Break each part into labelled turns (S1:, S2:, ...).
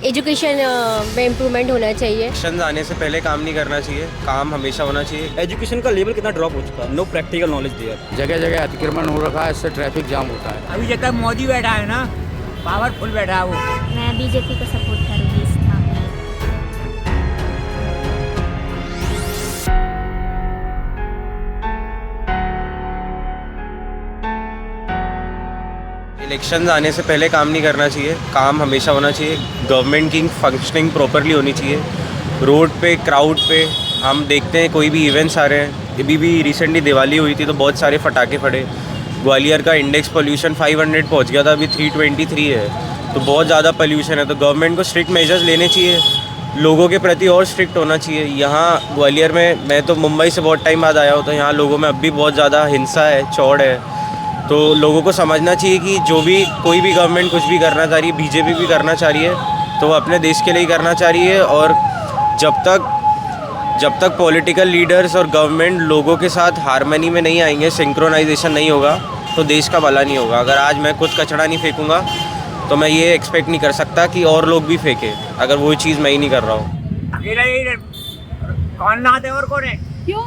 S1: Education में improvement होना चाहिए।
S2: इलेक्शन आने से पहले काम नहीं करना चाहिए, काम हमेशा होना चाहिए।
S3: एजुकेशन का लेवल कितना ड्रॉप हो चुका है, नो प्रैक्टिकल नॉलेज देयर।
S4: जगह जगह अतिक्रमण हो रखा है, इससे ट्रैफिक जाम होता है।
S5: अभी जब तक मोदी बैठा है ना, पावरफुल बैठा है वो।
S6: मैं बीजेपी को सपोर्ट करूँगी इस मामले में।
S2: इलेक्शन आने से पहले काम नहीं करना चाहिए, काम हमेशा होना चाहिए। गवर्नमेंट की फंक्शनिंग प्रॉपरली होनी चाहिए। रोड पे क्राउड पे हम देखते हैं कोई भी इवेंट्स आ रहे हैं। अभी भी रिसेंटली दिवाली हुई थी तो बहुत सारे फटाके फटे। ग्वालियर का इंडेक्स पोल्यूशन 500 पहुंच गया था, अभी 323 है, तो बहुत ज़्यादा पोल्यूशन है। तो गवर्नमेंट को स्ट्रिक्ट मेजर्स लेने चाहिए, लोगों के प्रति और स्ट्रिक्ट होना चाहिए। यहाँ ग्वालियर में, मैं तो मुंबई से बहुत टाइम बाद आया हूँ, तो यहाँ लोगों में अब भी बहुत ज़्यादा हिंसा है, चौड़ है। तो लोगों को समझना चाहिए कि जो भी कोई भी गवर्नमेंट कुछ भी करना चाह रही है, बीजेपी भी करना चाह रही है, तो वो अपने देश के लिए ही करना चाह रही है। और जब तक पॉलिटिकल लीडर्स और गवर्नमेंट लोगों के साथ हारमनी में नहीं आएंगे, सिंक्रोनाइजेशन नहीं होगा, तो देश का भला नहीं होगा। अगर आज मैं खुद कचरा नहीं फेंकूंगा तो मैं ये एक्सपेक्ट नहीं कर सकता कि और लोग भी फेंके, अगर वो चीज़ मैं ही नहीं कर रहा हूँ।
S5: अकेला ही कौन नहाते हैं और कौन है? क्यों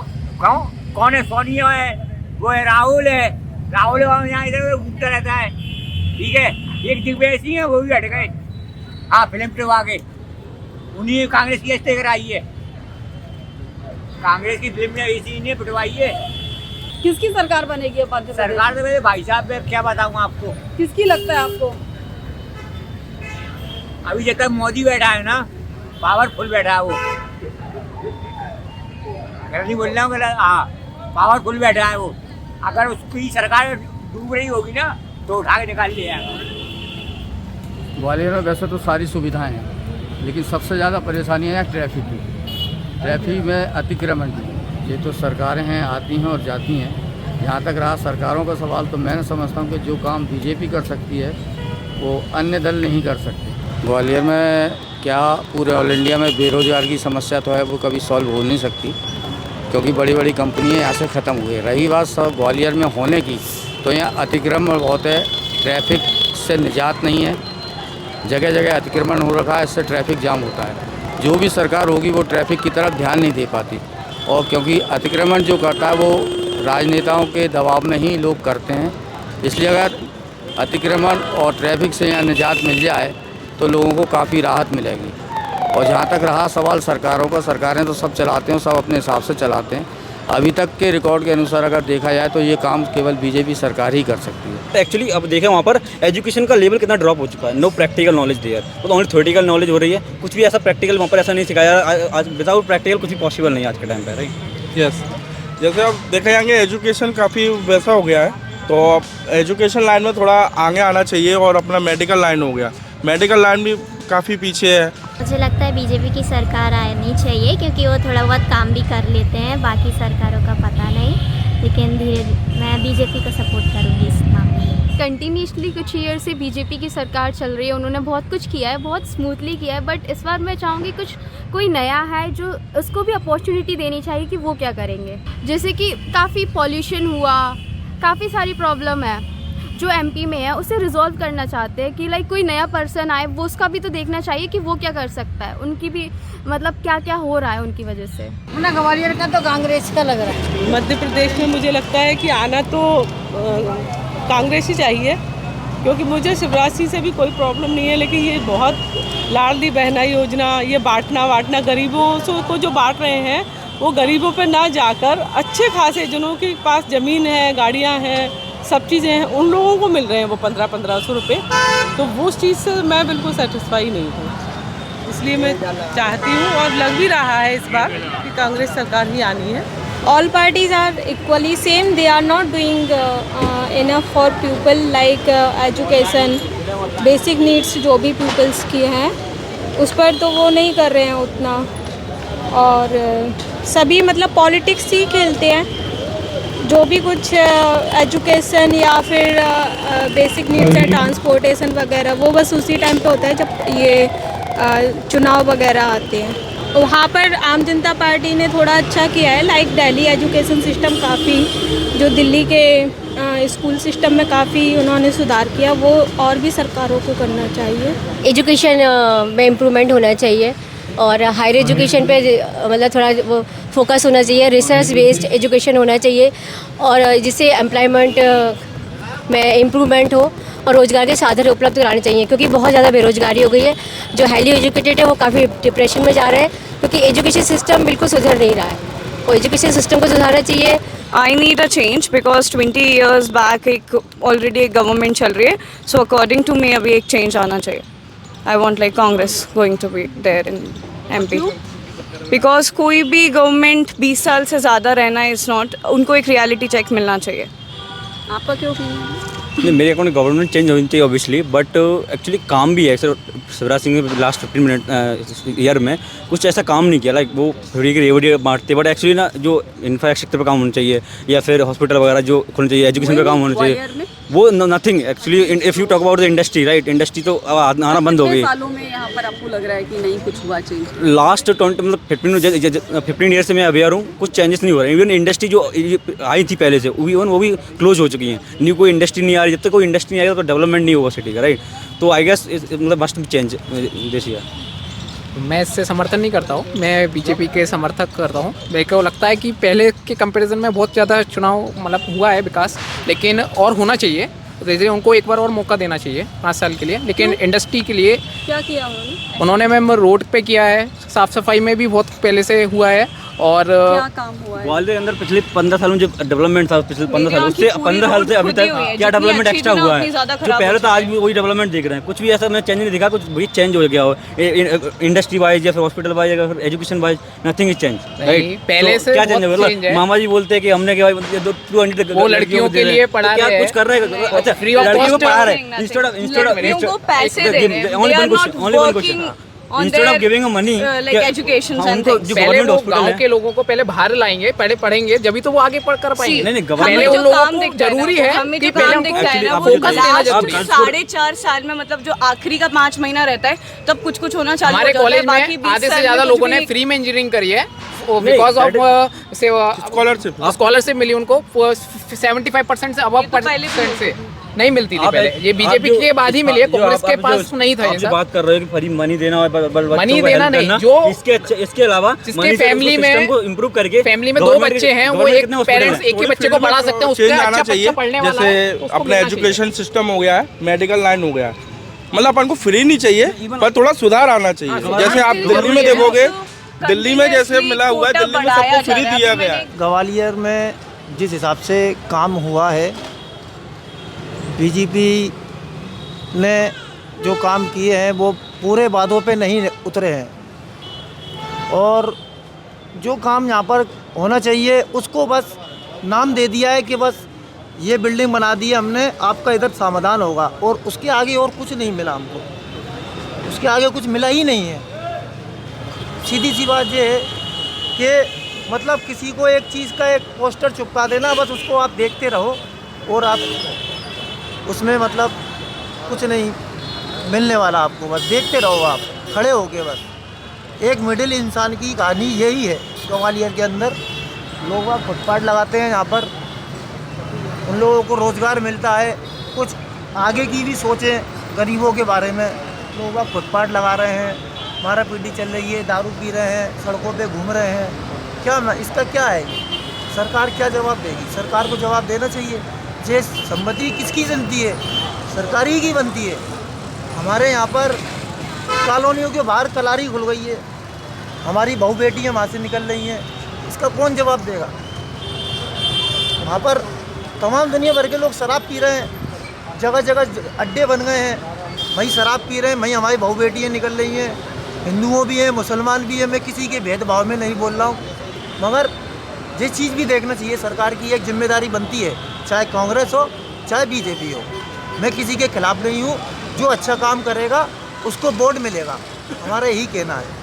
S5: कौन है? सोनिया है, वो है राहुल है। राहुल यहाँ इधर घूमता रहता है, ठीक है। एक दिग्विजय ऐसी है, वो भी हट गए। हाँ, फिल्म टवा के उन्हीं कांग्रेस की स्टे कराई है। कांग्रेस की फिल्म ने ऐसी ने पिटवाई है।
S7: किसकी सरकार बनेगी अब?
S5: सरकार तो मेरे भाई साहब, मैं क्या बताऊँ आपको।
S7: किसकी लगता है आपको?
S5: अभी जब तक मोदी बैठा है ना, पावरफुल बैठा है वो। गलत नहीं बोल रहा हूँ, गलत। हाँ, पावरफुल बैठा है वो। अगर उसकी सरकार डूब रही होगी ना, तो उठा के निकाल लिया।
S4: ग्वालियर में वैसे तो सारी सुविधाएं हैं, लेकिन सबसे ज़्यादा परेशानी है ट्रैफिक की। ट्रैफिक में अतिक्रमण की। ये तो सरकारें हैं, आती हैं और जाती हैं। जहाँ तक रहा सरकारों का सवाल, तो मैं समझता हूँ कि जो काम बीजेपी कर सकती है वो अन्य दल नहीं कर सकते। ग्वालियर में क्या, पूरे ऑल इंडिया में बेरोजगार की समस्या तो है, वो कभी सॉल्व हो नहीं सकती, क्योंकि बड़ी बड़ी कंपनियाँ यहाँ से ख़त्म हुई। रही बात सब ग्वालियर में होने की, तो यहाँ अतिक्रमण बहुत है, ट्रैफिक से निजात नहीं है। जगह जगह अतिक्रमण हो रखा है, इससे ट्रैफिक जाम होता है। जो भी सरकार होगी वो ट्रैफिक की तरफ ध्यान नहीं दे पाती, और क्योंकि अतिक्रमण जो करता है वो राजनेताओं के दबाव में ही लोग करते हैं। इसलिए अगर अतिक्रमण और ट्रैफिक से यहाँ निजात मिल जाए तो लोगों को काफ़ी राहत मिलेगी। और जहाँ तक रहा सवाल सरकारों का, सरकारें तो सब चलाते हैं, सब अपने हिसाब से चलाते हैं। अभी तक के रिकॉर्ड के अनुसार अगर देखा जाए तो ये काम केवल बीजेपी सरकार ही कर सकती है।
S3: एक्चुअली अब देखें वहाँ पर एजुकेशन का लेवल कितना ड्रॉप हो चुका है, नो प्रैक्टिकल नॉलेज देयर। वो ओनली थ्योरेटिकल नॉलेज हो रही है, कुछ भी ऐसा प्रैक्टिकल वहाँ पर ऐसा नहीं सिखाया। आज विदाउट प्रैक्टिकल कुछ भी पॉसिबल नहीं है आज के टाइम पर, राइट?
S8: यस, जैसे अब देखा जाएंगे एजुकेशन काफ़ी वैसा हो गया है, तो अब एजुकेशन लाइन में थोड़ा आगे आना चाहिए। और अपना मेडिकल लाइन हो गया, मेडिकल लाइन भी काफ़ी पीछे है।
S6: मुझे लगता है बीजेपी की सरकार आनी चाहिए, क्योंकि वो थोड़ा बहुत काम भी कर लेते हैं, बाकी सरकारों का पता नहीं। लेकिन धीरे मैं बीजेपी को सपोर्ट करूँगी इस मामले में।
S9: कंटिन्यूसली कुछ ईयर से बीजेपी की सरकार चल रही है, उन्होंने बहुत कुछ किया है, बहुत स्मूथली किया है। बट इस बार मैं चाहूँगी कुछ कोई नया है जो उसको भी अपॉर्चुनिटी देनी चाहिए कि वो क्या करेंगे। जैसे कि काफ़ी पॉल्यूशन हुआ, काफ़ी सारी प्रॉब्लम है जो एमपी में है, उसे रिजॉल्व करना चाहते हैं कि लाइक कोई नया पर्सन आए, वो उसका भी तो देखना चाहिए कि वो क्या कर सकता है, उनकी भी मतलब क्या क्या हो रहा है उनकी वजह से।
S7: ना ग्वालियर का तो कांग्रेस का लग रहा है।
S10: मध्य प्रदेश में मुझे लगता है कि आना तो कांग्रेस ही चाहिए, क्योंकि मुझे शिवराज सिंह से भी कोई प्रॉब्लम नहीं है। लेकिन ये बहुत लाडली बहना योजना, ये बांटना गरीबों को जो बांट रहे हैं, वो गरीबों पर ना जाकर अच्छे खासे जिनों के पास ज़मीन है, गाड़ियाँ हैं, सब चीज़ें हैं, उन लोगों को मिल रहे हैं वो 1500 रुपये। तो वो उस चीज़ से मैं बिल्कुल सेटिस्फाई नहीं हूँ। इसलिए मैं चाहती हूँ, और लग भी रहा है इस बार, कि कांग्रेस सरकार ही आनी है।
S9: All parties are equally same. They are not doing enough for people like education, basic needs जो भी pupils की हैं, उस पर तो वो नहीं कर रहे हैं उतना। और सभी मतलब पॉलिटिक्स ही खेलते हैं। जो भी कुछ एजुकेशन या फिर बेसिक नीड्स है, ट्रांसपोर्टेशन वगैरह, वो बस उसी टाइम पे होता है जब ये चुनाव वगैरह आते हैं। वहाँ पर आम जनता पार्टी ने थोड़ा अच्छा किया है, लाइक दिल्ली एजुकेशन सिस्टम काफ़ी, जो दिल्ली के स्कूल सिस्टम में काफ़ी उन्होंने सुधार किया, वो और भी सरकारों को करना चाहिए।
S1: एजुकेशन में इम्प्रूवमेंट होना चाहिए और हायर एजुकेशन पे मतलब थोड़ा वो फोकस होना चाहिए, रिसर्च बेस्ड एजुकेशन होना चाहिए और जिससे एम्प्लॉयमेंट में इम्प्रूवमेंट हो और रोज़गार के साधन उपलब्ध कराने चाहिए, क्योंकि बहुत ज़्यादा बेरोजगारी हो गई है। जो हाईली एजुकेटेड है वो काफ़ी डिप्रेशन में जा रहे हैं, क्योंकि एजुकेशन सिस्टम बिल्कुल सुधर नहीं रहा है। और एजुकेशन सिस्टम को सुधारना चाहिए।
S11: I need a change because 20 years back एक ऑलरेडी एक गवर्नमेंट चल रही है, सो अकॉर्डिंग टू मी अभी एक चेंज आना चाहिए। I want like Congress going to be there in MP because कोई भी गवर्नमेंट 20 साल से ज़्यादा रहना इज़ नॉट, उनको एक रियलिटी चेक मिलना चाहिए।
S7: आपका क्या ओपिनियन है?
S3: नहीं, मेरे अकॉर्डिंग गवर्नमेंट चेंज होनी चाहिए ऑब्वियसली, बट एक्चुअली काम भी है। सर शिवराज सिंह ने लास्ट 15 मिनट ईयर में कुछ ऐसा काम नहीं किया, लाइक वो फ्री की रेवड़ी बांटते, बट एक्चुअली ना जो इंफ्रास्ट्रक्चर पर काम होना चाहिए या फिर हॉस्पिटल वगैरह जो खोलना चाहिए, एजुकेशन पर काम होना चाहिए, वो nothing actually. If you talk about the industry, right, industry तो आना बंद हो गई।
S7: सालों में यहाँ पर आपको लग रहा है कि नहीं कुछ हुआ चेंज?
S3: लास्ट 20 मतलब 15 ईयर से मैं अवेयर हूँ, कुछ चेंजेस नहीं हो रहे। इवन इंडस्ट्री जो आई थी पहले से वो भी क्लोज हो चुकी हैं। न्यू कोई इंडस्ट्री नहीं आ रही। जब तक कोई इंडस्ट्री नहीं आएगा तो डेवलपमेंट नहीं होगा सिटी का, राइट। तो आई गेस मतलब must be change this year.
S12: मैं इससे समर्थन नहीं करता हूँ, मैं बीजेपी के समर्थक करता हूँ। मेरे को लगता है कि पहले के कंपैरिजन में बहुत ज़्यादा चुनाव मतलब हुआ है विकास, लेकिन और होना चाहिए। जैसे उनको एक बार और मौका देना चाहिए 5 साल के लिए। लेकिन इंडस्ट्री के लिए
S9: क्या किया
S12: उन्होंने मैम रोड पे किया है, साफ़ सफाई में भी बहुत पहले से हुआ है। और
S7: क्या काम हुआ है
S3: ग्वालियर के अंदर पिछले 15 सालों में जो डेवलपमेंट था, पिछले 15 साल उससे 15 साल से अभी तक क्या डेवलपमेंट एक्स्ट्रा हुआ है? जो पहले था आज भी वही डेवलपमेंट देख रहे हैं। कुछ भी ऐसा मैं चेंज नहीं दिखा, कुछ भी चेंज हो गया हो इंडस्ट्री वाइज या फिर हॉस्पिटल वाइज या फिर education wise, nothing is change, right.
S12: पहले से
S3: क्या चेंज है? मामा जी बोलते हैं कि हमने क्या
S12: वो लड़कियों के लिए पढ़ा रहे हैं,
S3: कुछ कर रहे हैं। अच्छा,
S12: फ्री ऑफ
S3: लड़कियों को
S12: कॉस्ट
S3: पढ़ा रहे हैं instead of instead of giving money
S11: like education and
S3: उनको
S11: things.
S3: जो
S12: पहले
S3: गवर्नमेंट
S12: वो
S3: हॉस्पिटल
S12: गांव
S3: है
S12: के लोगों को पहले बाहर लाएंगे, पहले पढ़ेंगे, जब तो वो आगे पढ़ कर पाएंगे।
S3: नहीं,
S12: पहले
S3: गवर्नमेंट
S12: उन
S11: जो
S12: लोगों
S11: काम
S12: को
S11: दिखता है
S12: जरूरी
S11: ना,
S12: है
S11: हमें
S12: कि
S11: जो
S12: पहले
S11: काम दिखता है ना,
S3: आप
S11: वो
S3: फोकस
S12: देना
S11: लास्ट
S12: जरूरी है।
S11: 4.5 साल में मतलब जो आखिरी का 5 महीना रहता है तब कुछ कुछ होना चालू हो
S12: हमारे
S11: जाता है।
S12: कॉलेज
S11: बाकी
S12: में
S11: 20
S12: आधे
S11: साल
S12: से ज़्यादा
S11: में कुछ
S12: लोगों ने
S11: भी
S12: फ्री में इंजीनियरिंग करी है बिकॉज ऑफ स्कॉलरशिप मिली उनको 75% से अब परसेंट से नहीं मिलती थी पहले। ये बीजेपी के बाद ही मिली है, कांग्रेस के पास नहीं था।
S3: ये बात कर रहे हो कि फ्री मनी देना और
S12: मनी देना नहीं, जो
S3: इसके अलावा
S12: जिसके फैमिली में
S3: को इम्प्रूव करके
S12: फैमिली में 2 बच्चे हैं, वो एक पेरेंट्स एक ही बच्चे को पढ़ा सकते हैं, उसका अच्छा बच्चा पढ़ने वाला है।
S8: जैसे अपना एजुकेशन सिस्टम हो गया है, मेडिकल लाइन हो गया है, मतलब अपन को फ्री नहीं चाहिए पर थोड़ा सुधार आना चाहिए। जैसे आप दिल्ली में देखोगे, दिल्ली में जैसे मिला हुआ है, दिल्ली में सबको फ्री दिया गया है।
S13: ग्वालियर में जिस हिसाब से काम हुआ है, बीजेपी ने जो काम किए हैं वो पूरे वादों पे नहीं उतरे हैं और जो काम यहाँ पर होना चाहिए उसको बस नाम दे दिया है कि बस ये बिल्डिंग बना दी है हमने, आपका इधर समाधान होगा, और उसके आगे और कुछ नहीं मिला हमको, उसके आगे कुछ मिला ही नहीं है। सीधी सी बात ये है कि मतलब किसी को एक चीज़ का एक पोस्टर चिपका देना, बस उसको आप देखते रहो और आप उसमें मतलब कुछ नहीं मिलने वाला आपको, बस देखते रहो आप खड़े होके। बस एक मिडिल इंसान की कहानी यही है ग्वालियर के अंदर। लोग फुटपाथ लगाते हैं यहाँ पर, उन लोगों को रोज़गार मिलता है। कुछ आगे की भी सोचें गरीबों के बारे में। लोग फुटपाथ लगा रहे हैं, मारा पीटी चल रही है, दारू पी रहे हैं, सड़कों पे घूम रहे हैं। क्या इसका क्या है? सरकार क्या जवाब देगी? सरकार को जवाब देना चाहिए। ये संपत्ति किसकी बनती है? सरकारी की बनती है। हमारे यहाँ पर कॉलोनियों के बाहर कलारी खुल गई है, हमारी बहू बेटियाँ वहाँ से निकल रही हैं, इसका कौन जवाब देगा? वहाँ पर तमाम दुनिया भर के लोग शराब पी रहे हैं, जगह जगह अड्डे बन गए हैं, वहीं शराब पी रहे हैं, वहीं हमारी बहू बेटियाँ निकल रही हैं। हिंदुओं भी हैं, मुसलमान भी हैं, मैं किसी के भेदभाव में नहीं बोल रहा हूँ, मगर ये चीज़ भी देखना चाहिए। सरकार की एक जिम्मेदारी बनती है, चाहे कांग्रेस हो चाहे बीजेपी हो। मैं किसी के खिलाफ नहीं हूँ, जो अच्छा काम करेगा उसको वोट मिलेगा, हमारा यही कहना है।